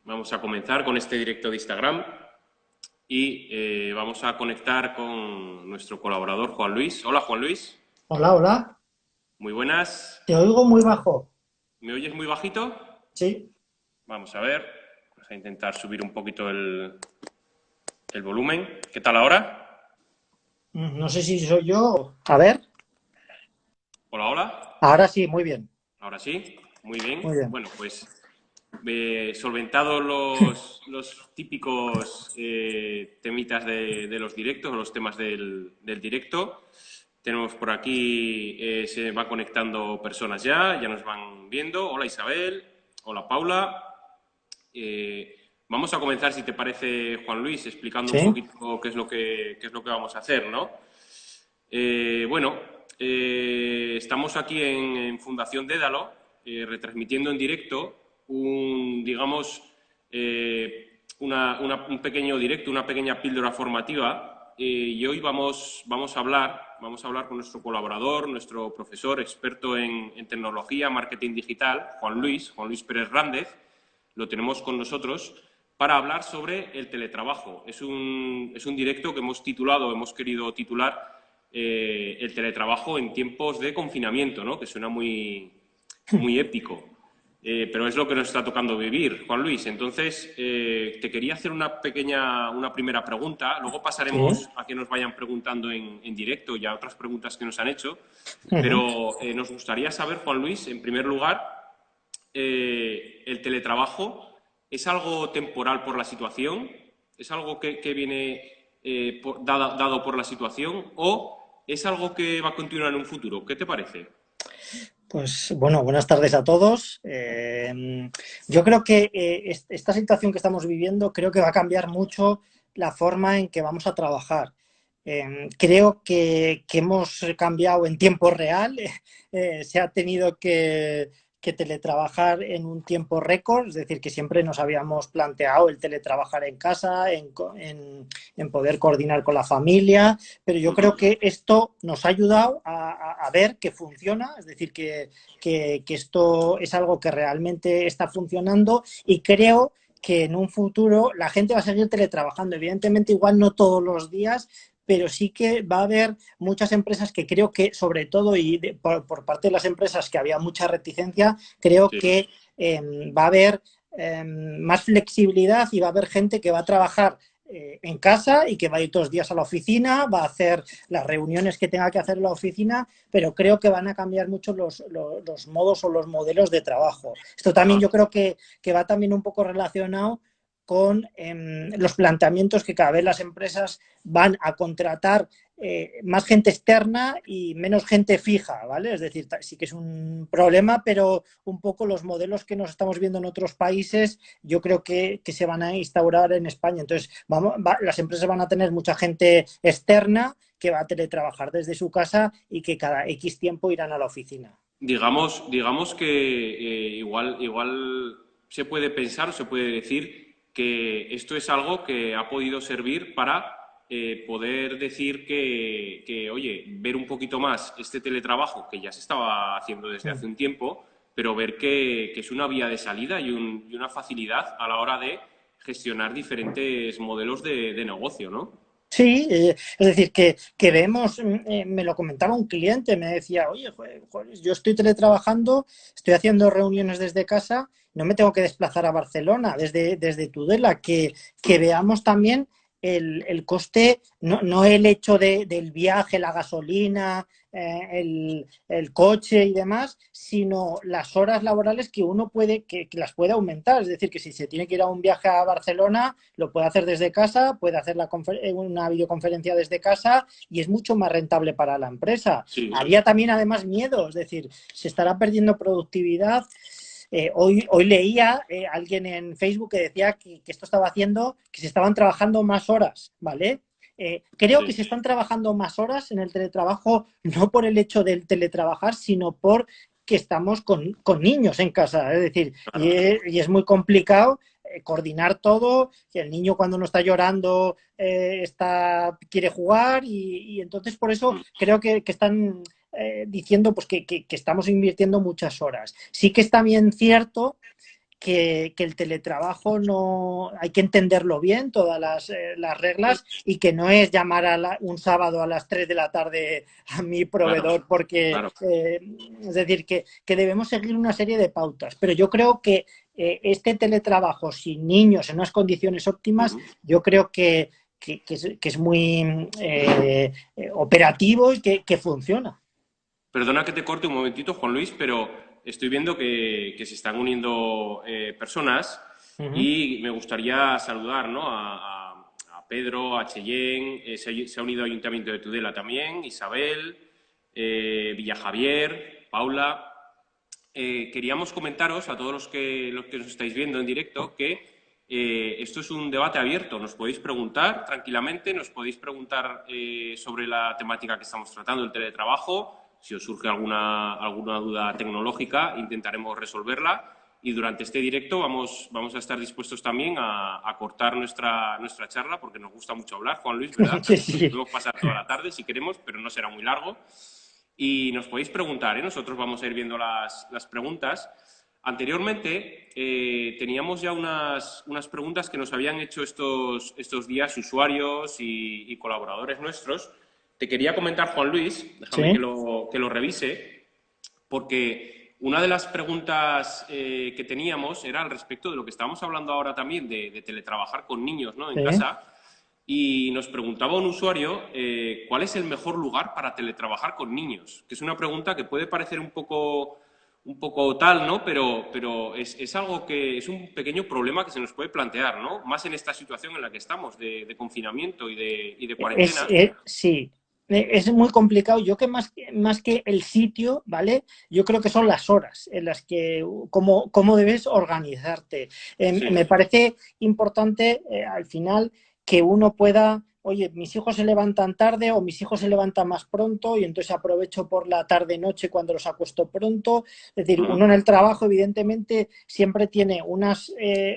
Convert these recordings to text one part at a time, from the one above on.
Vamos a comenzar con este directo de Instagram y vamos a conectar con nuestro colaborador Juan Luis. Hola Juan Luis, Hola, hola. muy buenas. Te oigo muy bajo. ¿Me oyes muy bajito? Sí. Vamos a ver, vamos a intentar subir un poquito el volumen. ¿Qué tal ahora? No sé si soy yo. A ver. Hola, hola. Ahora sí, muy bien. Ahora sí, muy bien. Muy bien. Bueno, pues solventados los típicos temitas de los directos, o los temas del directo. Tenemos por aquí, se van conectando personas ya nos van viendo. Hola Isabel, hola Paula. Vamos a comenzar, si te parece, Juan Luis, explicando un Sí. poquito qué es lo que vamos a hacer, ¿no? Bueno, estamos aquí en Fundación Dédalo, retransmitiendo en directo digamos, un pequeño directo, una pequeña píldora formativa. Y hoy vamos a hablar con nuestro colaborador, nuestro profesor experto en tecnología, marketing digital, Juan Luis Pérez Rández. Lo tenemos con nosotros para hablar sobre el teletrabajo. Es un directo que hemos querido titular el teletrabajo en tiempos de confinamiento, ¿no? Que suena muy épico. Pero es lo que nos está tocando vivir, Juan Luis. Entonces, te quería hacer una primera pregunta. Luego Sí. pasaremos a que nos vayan preguntando en directo y a otras preguntas que nos han hecho. Ujú. Pero nos gustaría saber, Juan Luis, en primer lugar, el teletrabajo es algo temporal por la situación, es algo que viene dado por la situación o es algo que va a continuar en un futuro. ¿Qué te parece? Pues bueno, buenas tardes a todos. Yo creo que esta situación que estamos viviendo creo que va a cambiar mucho la forma en que vamos a trabajar. Creo que hemos cambiado en tiempo real. Se ha tenido que teletrabajar en un tiempo récord, es decir, que siempre nos habíamos planteado el teletrabajar en casa, en poder coordinar con la familia, pero yo creo que esto nos ha ayudado a ver que funciona, es decir, que esto es algo que realmente está funcionando y creo que en un futuro la gente va a seguir teletrabajando. Evidentemente, igual no todos los días, pero sí que va a haber muchas empresas que creo que, sobre todo, por parte de las empresas que había mucha reticencia, creo Sí. que va a haber más flexibilidad y va a haber gente que va a trabajar en casa y que va a ir todos los días a la oficina, va a hacer las reuniones que tenga que hacer en la oficina, pero creo que van a cambiar mucho los modos o los modelos de trabajo. Esto también yo creo que va también un poco relacionado con los planteamientos que cada vez las empresas van a contratar más gente externa y menos gente fija, ¿vale? Es decir, sí que es un problema, pero un poco los modelos que nos estamos viendo en otros países, yo creo que se van a instaurar en España. Entonces, las empresas van a tener mucha gente externa que va a teletrabajar desde su casa y que cada X tiempo irán a la oficina. Digamos que igual se puede pensar o se puede decir que esto es algo que ha podido servir para poder decir oye, ver un poquito más este teletrabajo que ya se estaba haciendo desde hace un tiempo, pero ver que es una vía de salida y una facilidad a la hora de gestionar diferentes modelos de negocio, ¿no? Sí, es decir, que vemos, me lo comentaba un cliente, me decía, oye, joder, yo estoy teletrabajando, estoy haciendo reuniones desde casa, no me tengo que desplazar a Barcelona desde Tudela, que veamos también el coste, no el hecho del viaje, la gasolina, el coche y demás, sino las horas laborales que uno que las puede aumentar. Es decir, que si se tiene que ir a un viaje a Barcelona, lo puede hacer desde casa, puede hacer una videoconferencia desde casa y es mucho más rentable para la empresa. Sí, Había también además miedo, es decir, se estará perdiendo productividad. Hoy leía alguien en Facebook que decía que esto estaba haciendo, que se estaban trabajando más horas, ¿vale? Creo que sí, se están trabajando más horas en el teletrabajo, no por el hecho del teletrabajar, sino por que estamos con niños en casa. Es decir, claro. y es muy complicado coordinar todo, que el niño cuando no está llorando quiere jugar y entonces por eso creo que están diciendo pues que estamos invirtiendo muchas horas. Sí que está bien cierto que el teletrabajo no hay que entenderlo bien, todas las reglas, y que no es llamar un sábado a las 3 de la tarde a mi proveedor, Claro, porque claro. es decir, que debemos seguir una serie de pautas. Pero yo creo que este teletrabajo sin niños en unas condiciones óptimas, Ujú. yo creo que es muy operativo y que funciona. Perdona que te corte un momentito, Juan Luis, pero estoy viendo que se están uniendo personas Ujú. y me gustaría saludar, ¿no? a Pedro, a Cheyenne, se ha unido Ayuntamiento de Tudela también, Isabel, Villajavier, Paula. Queríamos comentaros a todos los que nos estáis viendo en directo que esto es un debate abierto. Nos podéis preguntar tranquilamente, nos podéis preguntar sobre la temática que estamos tratando, el teletrabajo. Si os surge alguna duda tecnológica, intentaremos resolverla. Y durante este directo vamos a estar dispuestos también a cortar nuestra charla, porque nos gusta mucho hablar, Juan Luis, ¿verdad? Sí, Nos sí. podemos pasar toda la tarde si queremos, pero no será muy largo. Y nos podéis preguntar, ¿eh? Nosotros vamos a ir viendo las preguntas. Anteriormente teníamos ya unas preguntas que nos habían hecho estos días usuarios y colaboradores nuestros. Te quería comentar, Juan Luis, déjame Sí, que lo revise, porque una de las preguntas que teníamos era al respecto de lo que estamos hablando ahora también, de teletrabajar con niños, ¿no? En sí. casa. Y nos preguntaba un usuario cuál es el mejor lugar para teletrabajar con niños, que es una pregunta que puede parecer un poco tal, ¿no? Pero es algo que es un pequeño problema que se nos puede plantear, ¿no? Más en esta situación en la que estamos de confinamiento y de cuarentena. Sí, es muy complicado. Yo que más que el sitio, ¿vale? Yo creo que son las horas en las que, cómo debes organizarte. Sí. Me parece importante al final que uno pueda, oye, mis hijos se levantan tarde o mis hijos se levantan más pronto y entonces aprovecho por la tarde-noche cuando los acuesto pronto. Es decir, uno en Ujú. el trabajo, evidentemente, siempre tiene unas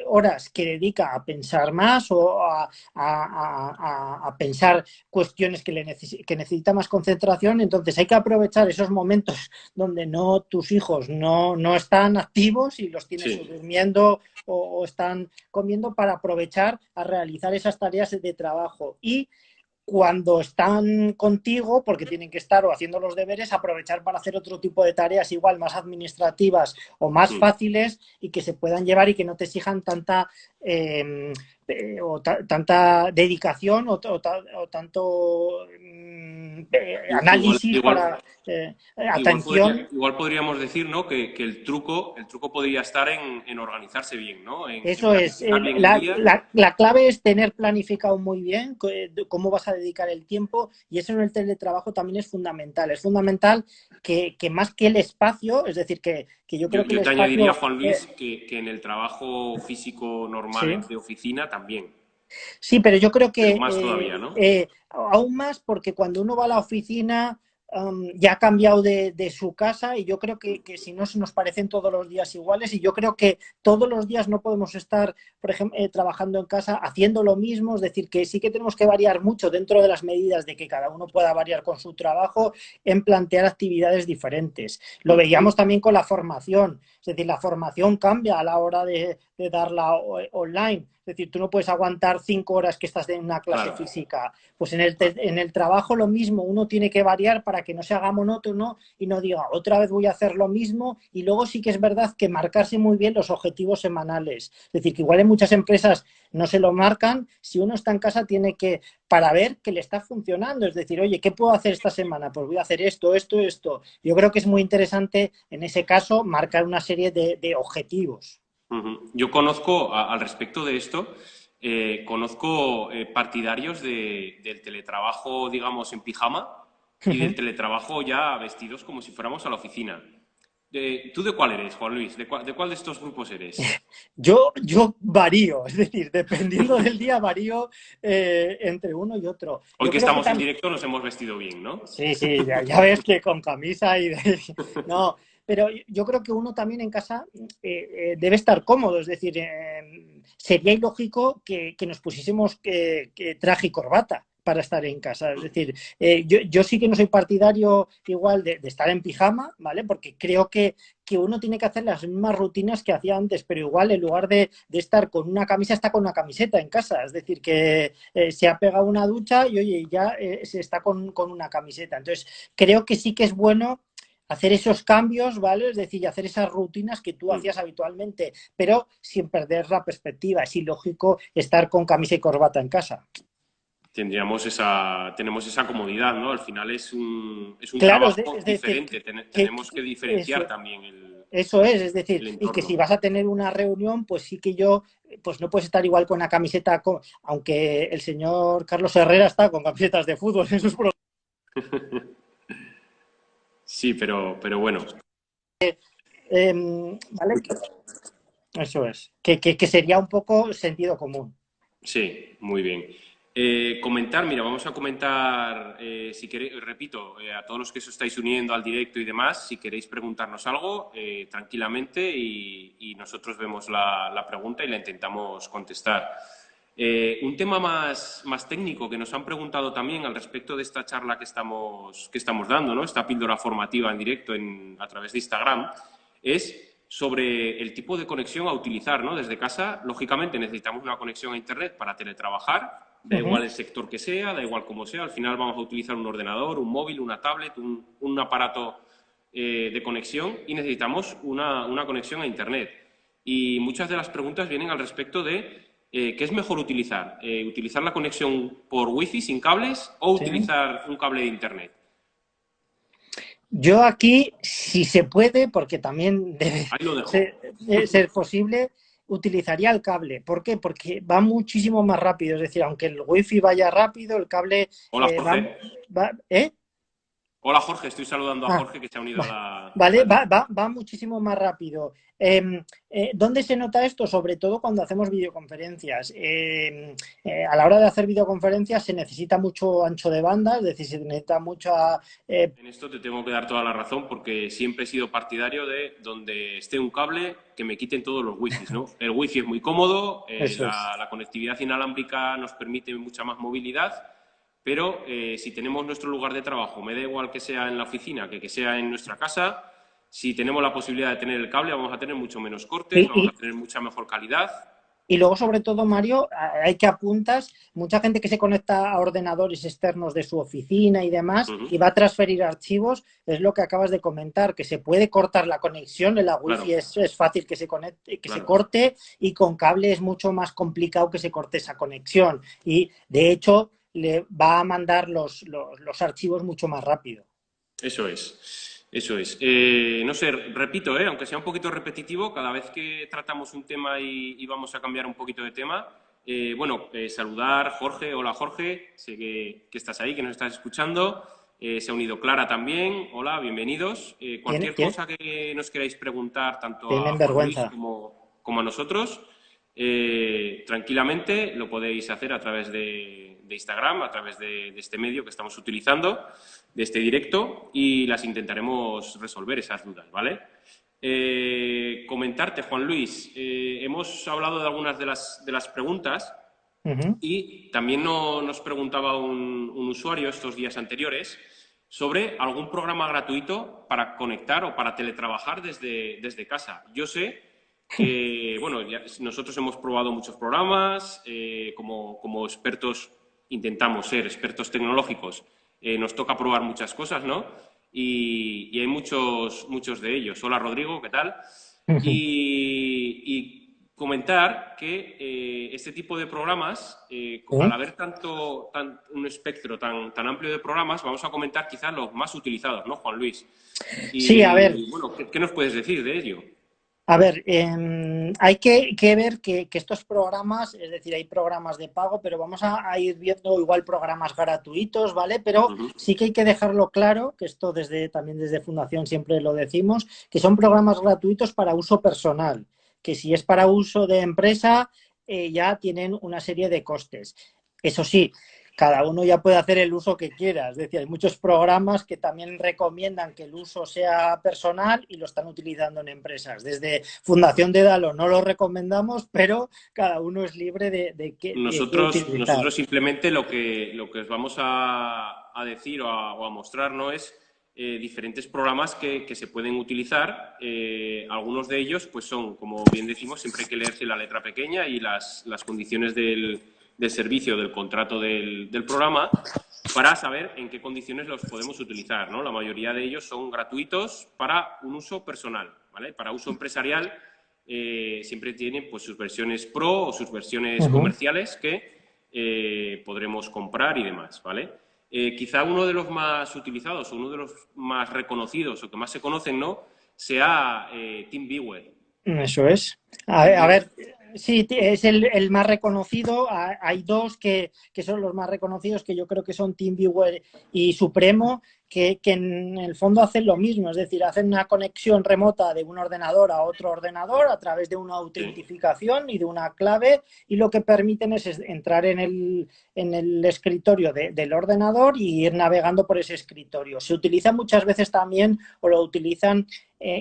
horas que dedica a pensar más o a pensar cuestiones que necesita más concentración. Entonces hay que aprovechar esos momentos donde tus hijos no están activos y los tienes Sí. durmiendo o están comiendo para aprovechar a realizar esas tareas de trabajo. Y cuando están contigo, porque tienen que estar o haciendo los deberes, aprovechar para hacer otro tipo de tareas igual más administrativas o más Mm. fáciles y que se puedan llevar y que no te exijan tanta dedicación o tanto Igual, análisis para atención. igual podríamos decir, ¿no? Que el truco podría estar en organizarse bien, ¿no? En Eso es, planificar bien el día. la clave es tener planificado muy bien cómo vas a dedicar el tiempo, y eso en el teletrabajo también es fundamental. Es fundamental que más que el espacio, es decir, que yo creo que el Yo te añadiría, espacio, Juan Luis, que en el trabajo físico sí, normal de oficina también, sí, pero yo creo pero que más todavía, ¿no? aún más porque cuando uno va a la oficina ya ha cambiado de su casa, y yo creo que si no se nos parecen todos los días iguales, y yo creo que todos los días no podemos estar, por ejemplo, trabajando en casa haciendo lo mismo. Es decir, que sí que tenemos que variar mucho dentro de las medidas de que cada uno pueda variar con su trabajo en plantear actividades diferentes. Lo veíamos también con la formación. Es decir, la formación cambia a la hora de darla online. Es decir, tú no puedes aguantar 5 horas que estás en una clase Claro, física. Pues en el trabajo lo mismo, uno tiene que variar para que no se haga monótono y no diga otra vez voy a hacer lo mismo. Y luego sí que es verdad que marcarse muy bien los objetivos semanales. Es decir, que igual en muchas empresas no se lo marcan. Si uno está en casa tiene que, para ver que le está funcionando, es decir, oye, ¿qué puedo hacer esta semana? Pues voy a hacer esto, esto, esto. Yo creo que es muy interesante en ese caso marcar una serie de objetivos. ujú. Yo conozco, al respecto de esto, conozco partidarios del teletrabajo, digamos, en pijama y del teletrabajo ya vestidos como si fuéramos a la oficina. ¿Tú de cuál eres, Juan Luis? De cuál de estos grupos eres? Yo varío, es decir, dependiendo del día varío entre uno y otro. Hoy Yo que creo que estamos en también. directo nos hemos vestido bien, ¿no? Sí, sí, ya ves que con camisa No, pero yo creo que uno también en casa debe estar cómodo. Es decir, sería ilógico que nos pusiésemos traje y corbata para estar en casa. Es decir, yo sí que no soy partidario igual de estar en pijama, ¿vale? Porque creo que uno tiene que hacer las mismas rutinas que hacía antes, pero igual en lugar de estar con una camisa, está con una camiseta en casa. Es decir, que se ha pegado una ducha y, oye, ya se está con una camiseta. Entonces, creo que sí que es bueno hacer esos cambios, ¿vale? Es decir, hacer esas rutinas que tú hacías habitualmente, pero sin perder la perspectiva. Es ilógico estar con camisa y corbata en casa. Tenemos esa comodidad, ¿no? Al final es un Claro, trabajo es decir, diferente. Tenemos que diferenciar eso, también eso es decir, el y que si entorno. vas a tener una reunión, pues sí que pues no puedes estar igual con la camiseta, aunque el señor Carlos Herrera está con camisetas de fútbol en sus programas. Sí, pero bueno, ¿Vale? Eso es, que sería un poco sentido común. sí, muy bien. Mira, vamos a comentar, si queréis, repito, a todos los que os estáis uniendo al directo y demás, si queréis preguntarnos algo, tranquilamente y nosotros vemos la pregunta y la intentamos contestar. Un tema más técnico que nos han preguntado también al respecto de esta charla que estamos dando, ¿no? Esta píldora formativa en directo a través de Instagram, es sobre el tipo de conexión a utilizar, ¿no? Desde casa, lógicamente necesitamos una conexión a Internet para teletrabajar, da igual el sector que sea, da igual cómo sea, al final vamos a utilizar un ordenador, un móvil, una tablet, un aparato de conexión y necesitamos una conexión a Internet. Y muchas de las preguntas vienen al respecto de ¿qué es mejor utilizar? ¿Utilizar la conexión por wifi sin cables o ¿Sí? utilizar un cable de Internet? Yo aquí, si se puede, porque también debe Ahí lo dejo. ser posible, utilizaría el cable. ¿Por qué? Porque va muchísimo más rápido. Es decir, aunque el wifi vaya rápido, el cable Hola, va, Jorge. ¿eh? Hola, Jorge. Estoy saludando a Ah, Jorge que se ha unido vale, al directo. va muchísimo más rápido. ¿Dónde se nota esto? Sobre todo cuando hacemos videoconferencias. A la hora de hacer videoconferencias se necesita mucho ancho de banda, es decir, se necesita mucha... En esto te tengo que dar toda la razón porque siempre he sido partidario de donde esté un cable que me quiten todos los wifis, ¿no? El wifi es muy cómodo, Eso es. la conectividad inalámbrica nos permite mucha más movilidad, pero si tenemos nuestro lugar de trabajo, me da igual que sea en la oficina que sea en nuestra casa, si tenemos la posibilidad de tener el cable vamos a tener mucho menos cortes, Y, vamos a y, tener mucha mejor calidad. Y luego, sobre todo, Mario, hay que apuntas, mucha gente que se conecta a ordenadores externos de su oficina y demás Uh -huh. y va a transferir archivos, es lo que acabas de comentar, que se puede cortar la conexión, en la Claro, wifi es fácil que se conecte, que se claro. corte y con cable es mucho más complicado que se corte esa conexión. Y de hecho, le va a mandar los archivos mucho más rápido. Eso es, eso es. No sé, repito, aunque sea un poquito repetitivo, cada vez que tratamos un tema y vamos a cambiar un poquito de tema, saludar Jorge, hola Jorge, sé que estás ahí, que nos estás escuchando. Se ha unido Clara también, hola, bienvenidos. Cualquier cosa que nos queráis preguntar, tanto a Tienen Juan Luis vergüenza. como a nosotros, tranquilamente lo podéis hacer a través de Instagram, a través de este medio que estamos utilizando, de este directo, y las intentaremos resolver esas dudas, ¿vale? Comentarte, Juan Luis, hemos hablado de algunas de las preguntas y también nos preguntaba un usuario estos días anteriores sobre algún programa gratuito para conectar o para teletrabajar desde casa. Yo sé que, bueno, nosotros hemos probado muchos programas, como expertos, intentamos ser expertos tecnológicos, nos toca probar muchas cosas, ¿no? Y hay muchos de ellos. Hola, Rodrigo, ¿qué tal? Y comentar que este tipo de programas, al haber un espectro tan amplio de programas, vamos a comentar quizás los más utilizados, ¿no, Juan Luis? Sí, a ver. Y bueno, ¿qué nos puedes decir de ello? A ver, hay que ver que estos programas, es decir, hay programas de pago, pero vamos a ir viendo igual programas gratuitos, ¿vale? Pero sí que hay que dejarlo claro, que esto también desde Fundación siempre lo decimos, que son programas gratuitos para uso personal, que si es para uso de empresa ya tienen una serie de costes. Eso sí, cada uno ya puede hacer el uso que quiera. Es decir, hay muchos programas que también recomiendan que el uso sea personal y lo están utilizando en empresas. Desde Fundación Dédalo no lo recomendamos, pero cada uno es libre de qué utilizar. Nosotros simplemente lo que os vamos a decir o a mostrar, ¿no?, es diferentes programas que se pueden utilizar. Algunos de ellos pues son, como bien decimos, siempre hay que leerse la letra pequeña y las condiciones del servicio, del contrato del programa, para saber en qué condiciones los podemos utilizar, ¿no? La mayoría de ellos son gratuitos para un uso personal, ¿vale? Para uso empresarial siempre tienen pues sus versiones pro o sus versiones comerciales que podremos comprar y demás, ¿vale? Quizá uno de los más utilizados o uno de los más reconocidos o que más se conocen, ¿no?, sea TeamViewer. Eso es. A ver, sí, es el más reconocido. Hay dos que son los más reconocidos, que yo creo que son TeamViewer y Supremo, que en el fondo hacen lo mismo. Es decir, hacen una conexión remota de un ordenador a otro ordenador a través de una autentificación y de una clave, y lo que permiten es entrar en el escritorio del ordenador y ir navegando por ese escritorio. Se utiliza muchas veces también, o lo utilizan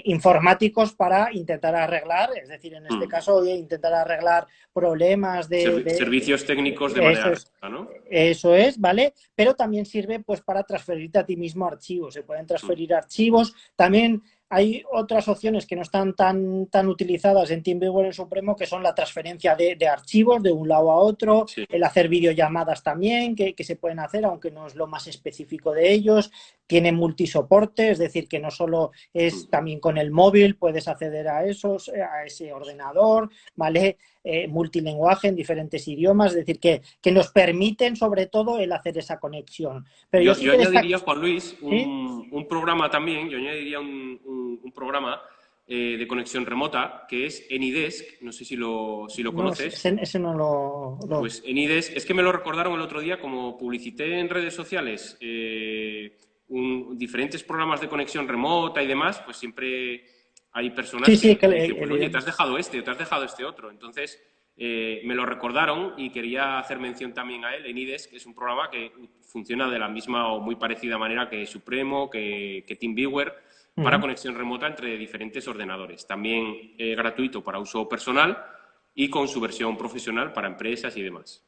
informáticos para intentar arreglar, es decir, en este caso intentar arreglar problemas de servicios técnicos de manera remota, ¿no? Eso es, ¿vale? Pero también sirve pues para transferirte a ti mismo archivos. Se pueden transferir archivos. También hay otras opciones que no están tan utilizadas en TeamViewer en Supremo, que son la transferencia de archivos de un lado a otro, el hacer videollamadas también, que se pueden hacer, aunque no es lo más específico de ellos. Tiene multisoporte, es decir, que no solo es también con el móvil, puedes acceder a ese ordenador, ¿vale? Multilingüaje en diferentes idiomas, es decir, que nos permiten sobre todo el hacer esa conexión. Pero yo añadiría, Juan Luis, un programa también, yo añadiría un programa de conexión remota que es AnyDesk, no sé si lo conoces. Ese no lo... Pues AnyDesk, es que me lo recordaron el otro día, como publicité en redes sociales diferentes programas de conexión remota y demás, pues siempre hay personas que dicen, pues, oye, te has dejado este otro. Entonces, me lo recordaron y quería hacer mención también a él. AnyDesk es un programa que funciona de la misma o muy parecida manera que Supremo, que TeamViewer, para conexión remota entre diferentes ordenadores. También gratuito para uso personal y con su versión profesional para empresas y demás.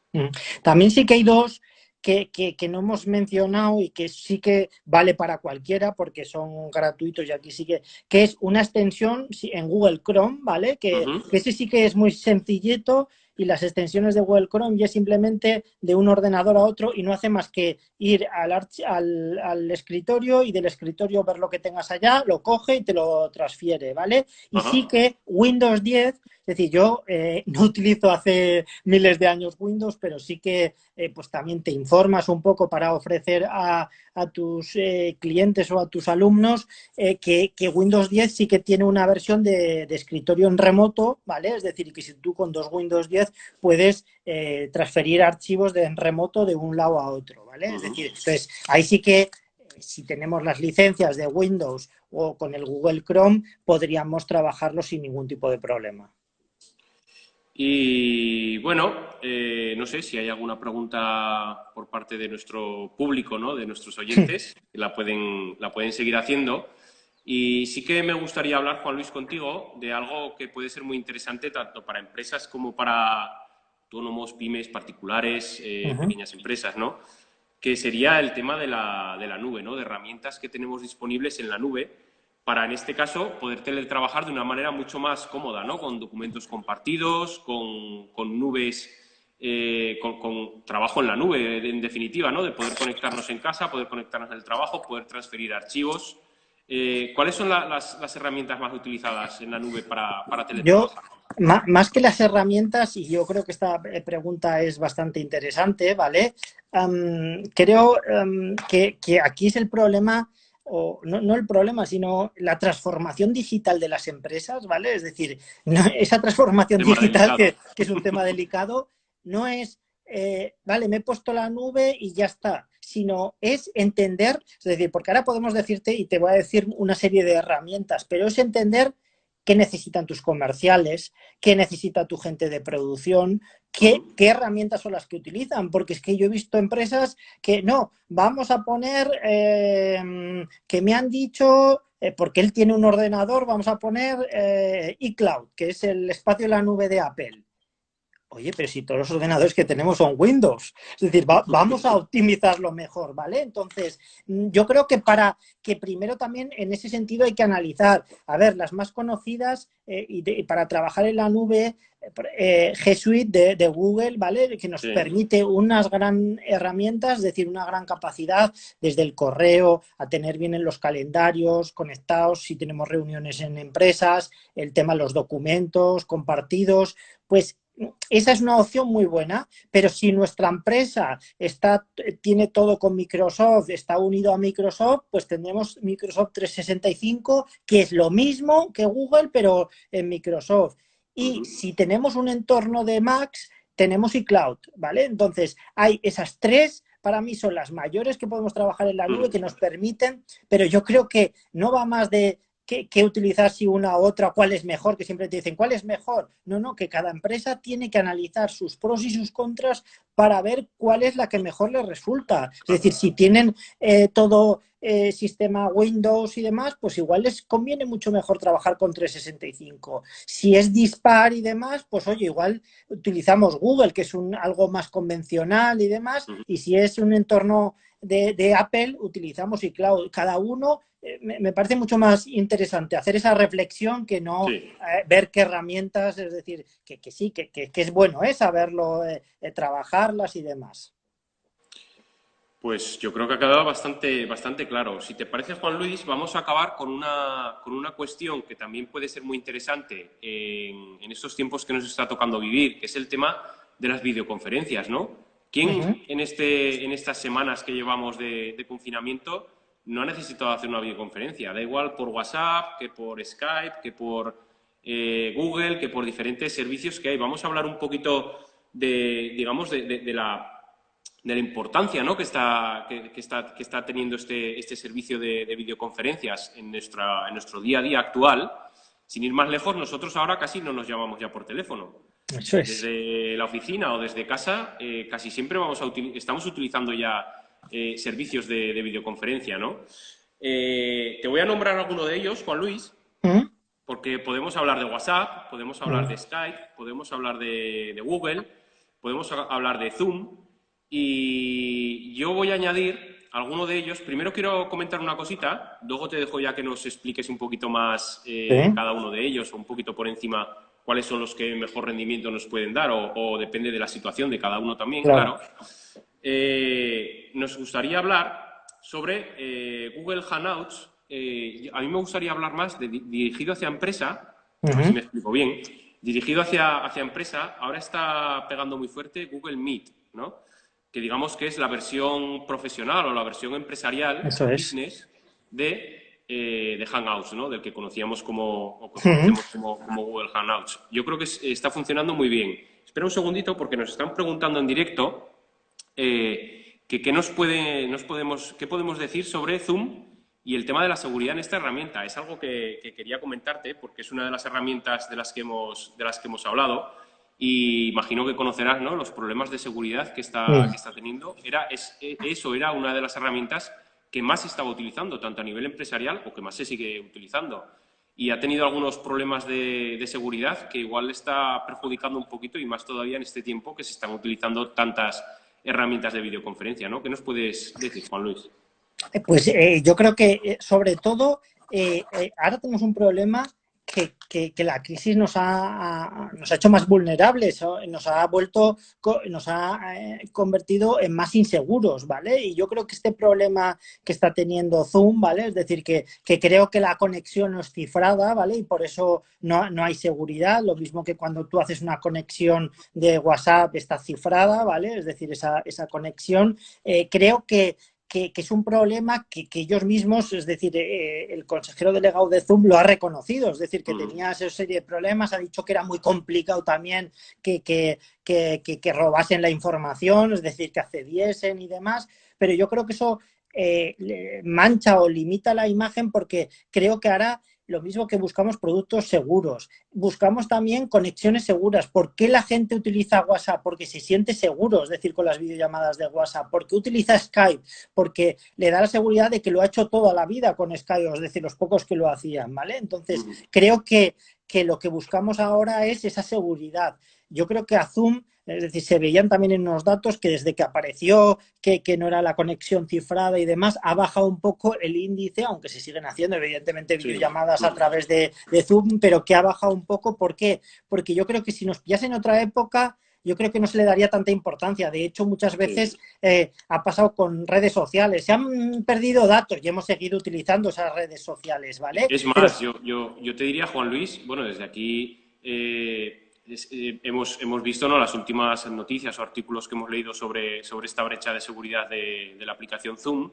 También sí que hay dos que no hemos mencionado y que sí que vale para cualquiera porque son gratuitos, y aquí sí que es una extensión en Google Chrome, ¿vale? Que ese sí que es muy sencillito, y las extensiones de Google Chrome ya es simplemente de un ordenador a otro y no hace más que ir al escritorio, y del escritorio ver lo que tengas allá, lo coge y te lo transfiere, ¿vale? Y sí que Windows 10, es decir, yo no utilizo hace miles de años Windows, pero sí que pues también te informas un poco para ofrecer a tus clientes o a tus alumnos que Windows 10 sí que tiene una versión de escritorio en remoto, ¿vale? Es decir, que si tú con dos Windows 10 puedes transferir archivos en remoto de un lado a otro, ¿vale? Es decir, entonces ahí sí que si tenemos las licencias de Windows o con el Google Chrome podríamos trabajarlo sin ningún tipo de problema. Y bueno, no sé si hay alguna pregunta por parte de nuestro público, ¿no?, de nuestros oyentes, que la pueden seguir haciendo. Y sí que me gustaría hablar, Juan Luis, contigo de algo que puede ser muy interesante tanto para empresas como para autónomos, pymes, particulares, pequeñas empresas, ¿no?, que sería el tema de la nube, ¿no?, de herramientas que tenemos disponibles en la nube para, en este caso, poder teletrabajar de una manera mucho más cómoda, ¿no?, con documentos compartidos, con nubes, con trabajo en la nube, en definitiva, ¿no?, de poder conectarnos en casa, poder conectarnos en el trabajo, poder transferir archivos. ¿Cuáles son las herramientas más utilizadas en la nube para teletrabajar? Más que las herramientas, y yo creo que esta pregunta es bastante interesante, ¿vale? Creo que aquí es el problema, o no el problema, sino la transformación digital de las empresas, ¿vale? Es decir, esa transformación digital, que es un tema delicado, no es, vale, me he puesto la nube y ya está, sino es entender, es decir, porque ahora podemos decirte, y te voy a decir una serie de herramientas, pero es entender qué necesitan tus comerciales, qué necesita tu gente de producción, qué herramientas son las que utilizan, porque es que yo he visto empresas que no, vamos a poner, que me han dicho, porque él tiene un ordenador, vamos a poner iCloud, que es el espacio en la nube de Apple. Oye, pero si todos los ordenadores que tenemos son Windows, es decir, vamos a optimizarlo mejor, ¿vale? Entonces, yo creo que primero también en ese sentido hay que analizar, a ver, las más conocidas y para trabajar en la nube, G Suite de Google, ¿vale? Que nos permite unas gran herramientas, es decir, una gran capacidad desde el correo a tener bien en los calendarios conectados, si tenemos reuniones en empresas, el tema de los documentos compartidos, pues esa es una opción muy buena, pero si nuestra empresa tiene todo con Microsoft, está unido a Microsoft, pues tendremos Microsoft 365, que es lo mismo que Google, pero en Microsoft. Y si tenemos un entorno de Macs, tenemos iCloud, ¿vale? Entonces, hay esas tres, para mí son las mayores que podemos trabajar en la nube, que nos permiten, pero yo creo que no va más de qué utilizar, si una u otra, cuál es mejor, que siempre te dicen cuál es mejor. No, que cada empresa tiene que analizar sus pros y sus contras para ver cuál es la que mejor les resulta. Es decir, si tienen todo sistema Windows y demás, pues igual les conviene mucho mejor trabajar con 365. Si es dispar y demás, pues oye, igual utilizamos Google, que es algo más convencional y demás, y si es un entorno de Apple, utilizamos iCloud. Cada uno me parece mucho más interesante hacer esa reflexión que no ver qué herramientas, es decir, que sí, que es bueno saberlo, trabajarlas y demás. Pues yo creo que ha quedado bastante claro. Si te parece, Juan Luis, vamos a acabar con una cuestión que también puede ser muy interesante en estos tiempos que nos está tocando vivir, que es el tema de las videoconferencias, ¿no? ¿Quién en estas semanas que llevamos de confinamiento no ha necesitado hacer una videoconferencia? Da igual por WhatsApp, que por Skype, que por Google, que por diferentes servicios que hay. Vamos a hablar un poquito de la importancia, ¿no?, que está teniendo este servicio de videoconferencias en nuestro día a día actual. Sin ir más lejos, nosotros ahora casi no nos llamamos ya por teléfono. Eso es. Desde la oficina o desde casa, casi siempre estamos utilizando ya servicios de videoconferencia, ¿no? Te voy a nombrar alguno de ellos, Juan Luis, porque podemos hablar de WhatsApp, podemos hablar de Skype, podemos hablar de Google, podemos hablar de Zoom, y yo voy a añadir alguno de ellos. Primero quiero comentar una cosita, luego te dejo ya que nos expliques un poquito más cada uno de ellos, o un poquito por encima cuáles son los que mejor rendimiento nos pueden dar, o depende de la situación de cada uno también, claro. Nos gustaría hablar sobre Google Hangouts. A mí me gustaría hablar más dirigido hacia empresa, a ver si me explico bien. Dirigido hacia empresa, ahora está pegando muy fuerte Google Meet, ¿no? Que digamos que es la versión profesional o la versión empresarial, business, de Hangouts, ¿no? Del que conocíamos conocemos como Google Hangouts. Yo creo que está funcionando muy bien. Espera un segundito, porque nos están preguntando en directo qué podemos decir sobre Zoom y el tema de la seguridad en esta herramienta. Es algo que quería comentarte, porque es una de las herramientas de las que hemos hablado, y imagino que conocerás, ¿no?, los problemas de seguridad que está teniendo. Era una de las herramientas que más se estaba utilizando, tanto a nivel empresarial, o que más se sigue utilizando. Y ha tenido algunos problemas de seguridad que igual le está perjudicando un poquito, y más todavía en este tiempo que se están utilizando tantas herramientas de videoconferencia, ¿no? ¿Qué nos puedes decir, Juan Luis? Pues yo creo que, sobre todo, ahora tenemos un problema que la crisis nos ha hecho más vulnerables, nos ha convertido en más inseguros, ¿vale? Y yo creo que este problema que está teniendo Zoom, ¿vale? Es decir, que creo que la conexión no es cifrada, ¿vale? Y por eso no hay seguridad, lo mismo que cuando tú haces una conexión de WhatsApp está cifrada, ¿vale? Es decir, esa conexión, creo que es un problema que ellos mismos, es decir, el consejero delegado de Zoom lo ha reconocido, es decir, que tenía esa serie de problemas, ha dicho que era muy complicado también que robasen la información, es decir, que accediesen y demás, pero yo creo que eso mancha o limita la imagen, porque creo que ahora lo mismo que buscamos productos seguros. Buscamos también conexiones seguras. ¿Por qué la gente utiliza WhatsApp? Porque se siente seguro, es decir, con las videollamadas de WhatsApp. ¿Por qué utiliza Skype? Porque le da la seguridad de que lo ha hecho toda la vida con Skype, es decir, los pocos que lo hacían, ¿vale? Entonces, creo que lo que buscamos ahora es esa seguridad. Yo creo que a Zoom, es decir, se veían también en unos datos que desde que apareció, que no era la conexión cifrada y demás, ha bajado un poco el índice, aunque se siguen haciendo evidentemente videollamadas a través de Zoom, pero que ha bajado un poco. ¿Por qué? Porque yo creo que si nos pillase en otra época, yo creo que no se le daría tanta importancia. De hecho, muchas veces ha pasado con redes sociales. Se han perdido datos y hemos seguido utilizando esas redes sociales, ¿vale? Es más, yo te diría, Juan Luis, bueno, desde aquí hemos visto, ¿no?, las últimas noticias o artículos que hemos leído sobre esta brecha de seguridad de la aplicación Zoom,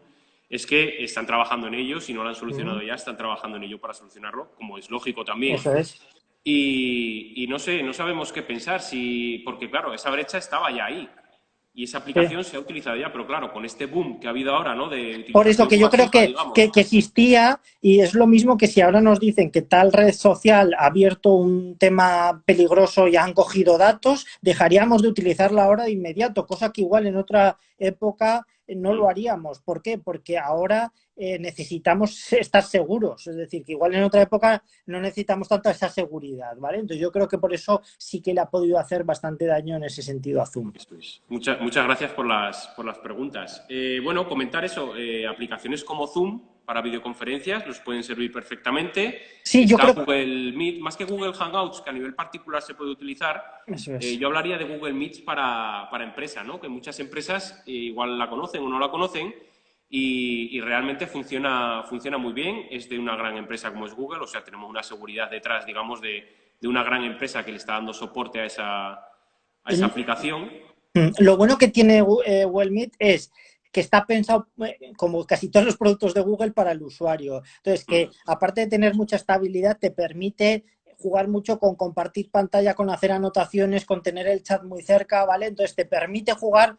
es que están trabajando en ello. Si no lo han solucionado ya, están trabajando en ello para solucionarlo, como es lógico también. Eso es. Y no sé, no sabemos qué pensar, porque claro, esa brecha estaba ya ahí. Y esa aplicación se ha utilizado ya, pero claro, con este boom que ha habido ahora, ¿no? Por eso que yo creo que existía, y es lo mismo que si ahora nos dicen que tal red social ha abierto un tema peligroso y han cogido datos, dejaríamos de utilizarla ahora de inmediato, cosa que igual en otra época no lo haríamos. ¿Por qué? Porque ahora necesitamos estar seguros. Es decir, que igual en otra época no necesitamos tanta esa seguridad, ¿vale? Entonces yo creo que por eso sí que le ha podido hacer bastante daño en ese sentido a Zoom. Muchas gracias por las preguntas. Bueno, comentar eso. Aplicaciones como Zoom para videoconferencias nos pueden servir perfectamente. Sí, yo creo Google Meet, más que Google Hangouts, que a nivel particular se puede utilizar. Eso es. Yo hablaría de Google Meet para empresa, ¿no? Que muchas empresas igual la conocen o no la conocen y realmente funciona muy bien. Es de una gran empresa como es Google, o sea, tenemos una seguridad detrás, digamos, de una gran empresa que le está dando soporte a esa aplicación. Lo bueno que tiene Google Meet es que está pensado, como casi todos los productos de Google, para el usuario. Entonces, que aparte de tener mucha estabilidad, te permite jugar mucho con compartir pantalla, con hacer anotaciones, con tener el chat muy cerca, ¿vale? Entonces, te permite jugar.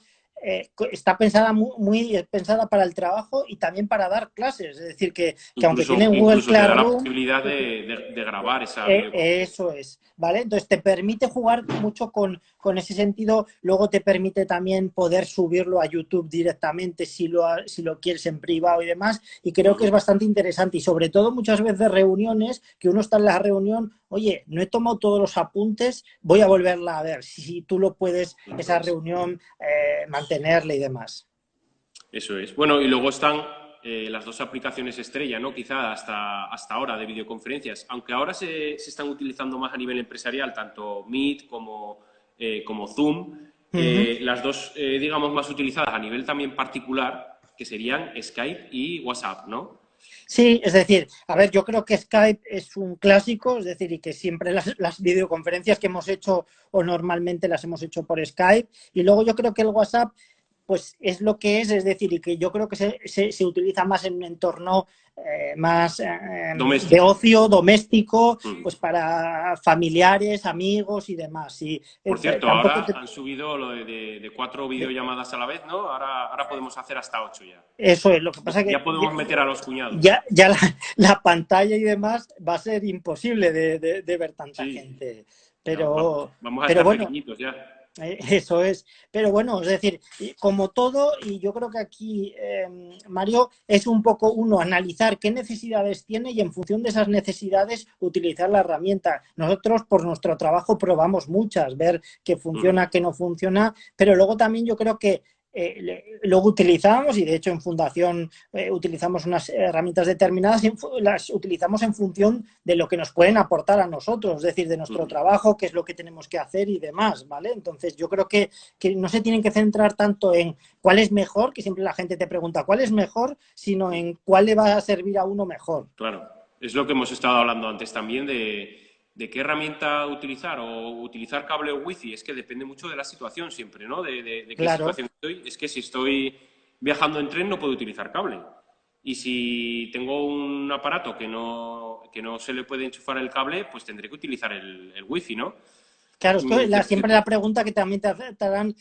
Está pensada muy pensada para el trabajo y también para dar clases. Es decir, que aunque tiene Google Classroom, te da la Classroom, posibilidad de grabar esa eso es, ¿vale? Entonces te permite jugar mucho con ese sentido. Luego te permite también poder subirlo a YouTube directamente si lo quieres en privado y demás. Y creo que es bastante interesante. Y sobre todo muchas veces reuniones, que uno está en la reunión, oye, no he tomado todos los apuntes, voy a volverla a ver. Si tú lo puedes, esa reunión, mantenerla y demás. Eso es. Bueno, y luego están las dos aplicaciones estrella, ¿no? Quizá hasta ahora de videoconferencias, aunque ahora se están utilizando más a nivel empresarial, tanto Meet como Zoom. Las dos, digamos, más utilizadas a nivel también particular, que serían Skype y WhatsApp, ¿no? Sí, es decir, a ver, yo creo que Skype es un clásico, es decir, y que siempre las videoconferencias que hemos hecho o normalmente las hemos hecho por Skype. Y luego yo creo que el WhatsApp pues es lo que es decir, y que yo creo que se utiliza más en un entorno más de ocio, doméstico, pues para familiares, amigos y demás. Y, por cierto, ahora han subido lo de 4 videollamadas a la vez, ¿no? Ahora podemos hacer hasta 8 ya. Eso es, lo que pasa que ya podemos meter a los cuñados. Ya la pantalla y demás va a ser imposible de ver tanta gente. Pero, vamos a estar pequeñitos ya. Eso es, pero bueno, es decir, como todo, y yo creo que aquí, Mario, es un poco uno analizar qué necesidades tiene y en función de esas necesidades utilizar la herramienta. Nosotros por nuestro trabajo probamos muchas, ver qué funciona, qué no funciona, pero luego también yo creo que luego utilizamos, y de hecho en Fundación utilizamos unas herramientas determinadas, las utilizamos en función de lo que nos pueden aportar a nosotros, es decir, de nuestro trabajo, qué es lo que tenemos que hacer y demás, ¿vale? Entonces yo creo que no se tienen que centrar tanto en cuál es mejor, que siempre la gente te pregunta cuál es mejor, sino en cuál le va a servir a uno mejor. Claro, es lo que hemos estado hablando antes también de qué herramienta utilizar o utilizar cable o wifi. Es que depende mucho de la situación siempre, ¿no? De qué situación estoy. Es que si estoy viajando en tren no puedo utilizar cable. Y si tengo un aparato que no se le puede enchufar el cable, pues tendré que utilizar el wifi, ¿no? Claro, esto es siempre la pregunta que también te harán,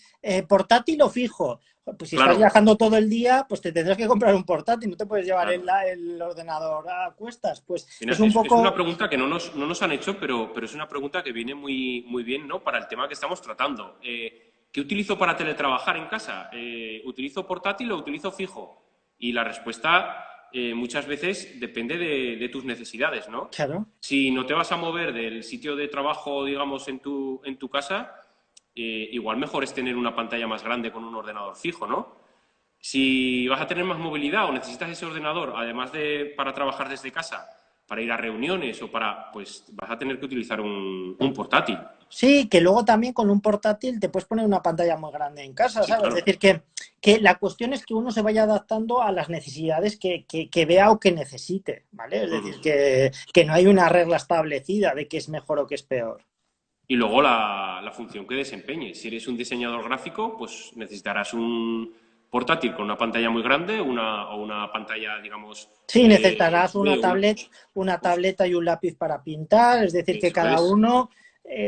¿portátil o fijo? Pues si estás viajando todo el día, pues te tendrás que comprar un portátil, no te puedes llevar el ordenador a cuestas. Pues Mira, es un poco... es una pregunta que no nos han hecho, pero es una pregunta que viene muy bien, ¿no? Para el tema que estamos tratando. ¿Qué utilizo para teletrabajar en casa? ¿Utilizo portátil o utilizo fijo? Y la respuesta muchas veces depende de tus necesidades, ¿no? Claro. Si no te vas a mover del sitio de trabajo, digamos, en tu casa, igual mejor es tener una pantalla más grande con un ordenador fijo, ¿no? Si vas a tener más movilidad o necesitas ese ordenador, además de para trabajar desde casa, para ir a reuniones o pues vas a tener que utilizar un portátil. Sí, que luego también con un portátil te puedes poner una pantalla muy grande en casa, Sí, ¿sabes? claro. Es decir, que la cuestión es que uno se vaya adaptando a las necesidades que vea o que necesite, ¿vale? Es decir, que no hay una regla establecida de qué es mejor o qué es peor. Y luego la función que desempeñes. Si eres un diseñador gráfico, pues necesitarás un portátil con una pantalla muy grande o una pantalla, digamos... Sí, necesitarás una Uf, tableta y un lápiz para pintar, es decir, que eso cada es, uno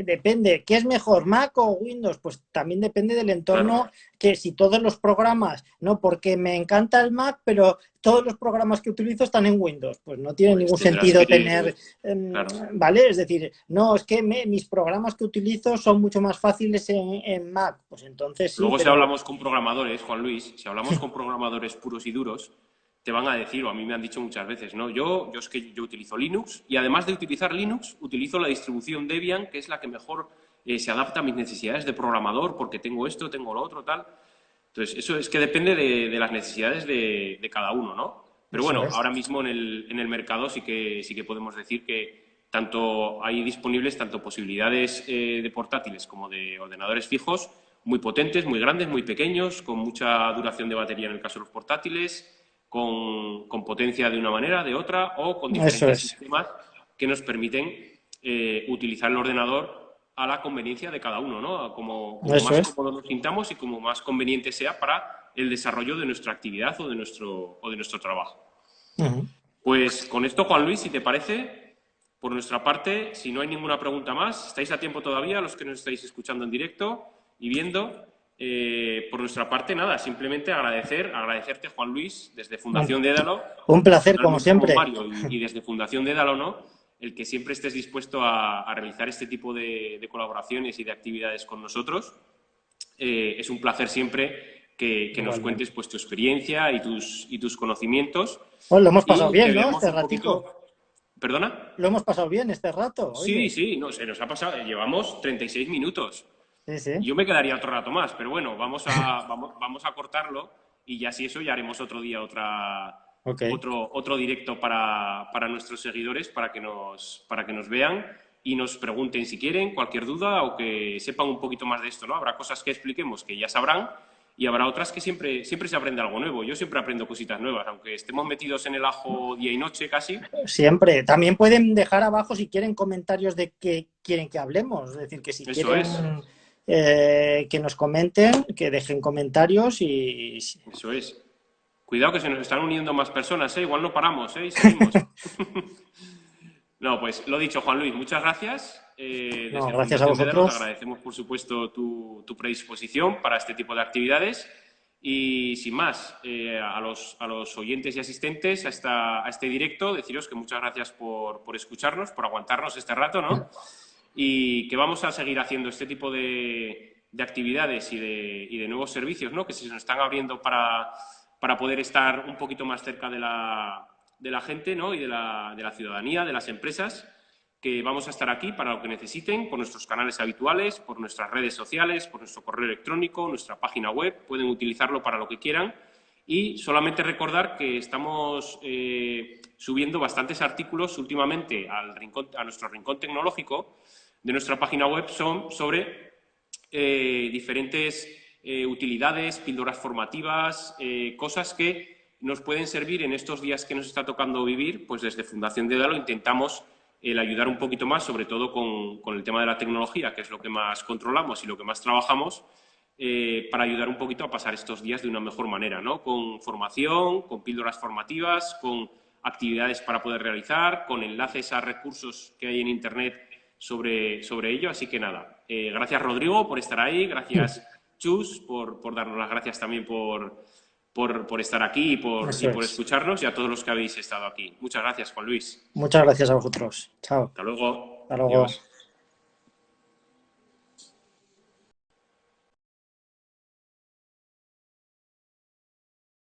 depende. ¿Qué es mejor, Mac o Windows? Pues también depende del claro. entorno, que si todos los programas, no, porque me encanta el Mac, pero todos los programas que utilizo están en Windows, pues no tiene Pues ningún tendrás sentido que... tener, Claro. ¿vale? Es decir, no, es que mis programas que utilizo son mucho más fáciles en Mac, pues entonces sí, Luego si pero... hablamos con programadores, Juan Luis, si hablamos con programadores puros y duros, te van a decir, o a mí me han dicho muchas veces, ¿no? Yo es que yo utilizo Linux y además de utilizar Linux, utilizo la distribución Debian, que es la que mejor se adapta a mis necesidades de programador, porque tengo esto, tengo lo otro, tal. Entonces, eso es que depende de las necesidades de cada uno, ¿no? Pero Eso bueno, es. ahora mismo en el mercado sí que podemos decir que tanto hay disponibles tanto posibilidades de portátiles como de ordenadores fijos muy potentes, muy grandes, muy pequeños, con mucha duración de batería en el caso de los portátiles, con potencia de una manera, de otra, o con Eso diferentes es. sistemas que nos permiten utilizar el ordenador a la conveniencia de cada uno, ¿no? Como Eso más es. cómodo nos sintamos y como más conveniente sea para el desarrollo de nuestra actividad o de nuestro trabajo. Ujú. Pues con esto, Juan Luis, si te parece, por nuestra parte, si no hay ninguna pregunta más, estáis a tiempo todavía, los que nos estáis escuchando en directo y viendo. Por nuestra parte, nada, simplemente agradecerte, Juan Luis, desde Un, Fundación Dédalo, un placer, como personalmente con siempre. Mario y desde Fundación Dédalo, ¿no? El que siempre estés dispuesto a realizar este tipo de colaboraciones y de actividades con nosotros. Es un placer siempre que nos Igualmente. cuentes pues, tu experiencia y tus conocimientos Pues lo hemos pasado y que bien, ¿no? veamos Este un ratico. poquito... ¿Perdona? Lo hemos pasado bien este rato, Sí, oye. sí, no, se nos ha pasado. Llevamos 36 minutos. Sí, sí. Yo me quedaría otro rato más, pero bueno, vamos a cortarlo y ya si eso ya haremos otro día Ok. otro directo para nuestros seguidores para que nos vean y nos pregunten si quieren cualquier duda o que sepan un poquito más de esto, ¿no? Habrá cosas que expliquemos que ya sabrán y habrá otras que siempre se aprende algo nuevo. Yo siempre aprendo cositas nuevas, aunque estemos metidos en el ajo día y noche casi. Siempre. También pueden dejar abajo si quieren comentarios de qué quieren que hablemos. Es decir, que si Eso quieren es, que nos comenten, que dejen comentarios y... eso es. Cuidado que se nos están uniendo más personas, ¿eh? Igual no paramos, ¿eh? Y seguimos. No, pues lo dicho, Juan Luis, muchas gracias. No, Desde gracias a Fundación Dédalo te vosotros. agradecemos, por supuesto, tu predisposición para este tipo de actividades. Y sin más, a los oyentes y asistentes a este directo, deciros que muchas gracias por escucharnos, por aguantarnos este rato, ¿no? Y que vamos a seguir haciendo este tipo de actividades y de nuevos servicios, ¿no? Que se nos están abriendo para poder estar un poquito más cerca de la gente, ¿no? Y de la ciudadanía, de las empresas, que vamos a estar aquí para lo que necesiten, por nuestros canales habituales, por nuestras redes sociales, por nuestro correo electrónico, nuestra página web, pueden utilizarlo para lo que quieran. Y solamente recordar que estamos subiendo bastantes artículos últimamente a nuestro rincón tecnológico de nuestra página web son sobre diferentes utilidades, píldoras formativas, cosas que nos pueden servir en estos días que nos está tocando vivir, pues desde Fundación Dédalo intentamos el ayudar un poquito más, sobre todo con el tema de la tecnología, que es lo que más controlamos y lo que más trabajamos, para ayudar un poquito a pasar estos días de una mejor manera, ¿no? Con formación, con píldoras formativas, con actividades para poder realizar, con enlaces a recursos que hay en Internet sobre ello. Así que nada, gracias Rodrigo por estar ahí, gracias Chus por darnos las gracias también por estar aquí y Eso por es. escucharnos, y a todos los que habéis estado aquí. Muchas gracias, Juan Luis. Muchas gracias a vosotros. Chao. Hasta luego. Hasta luego. Adiós.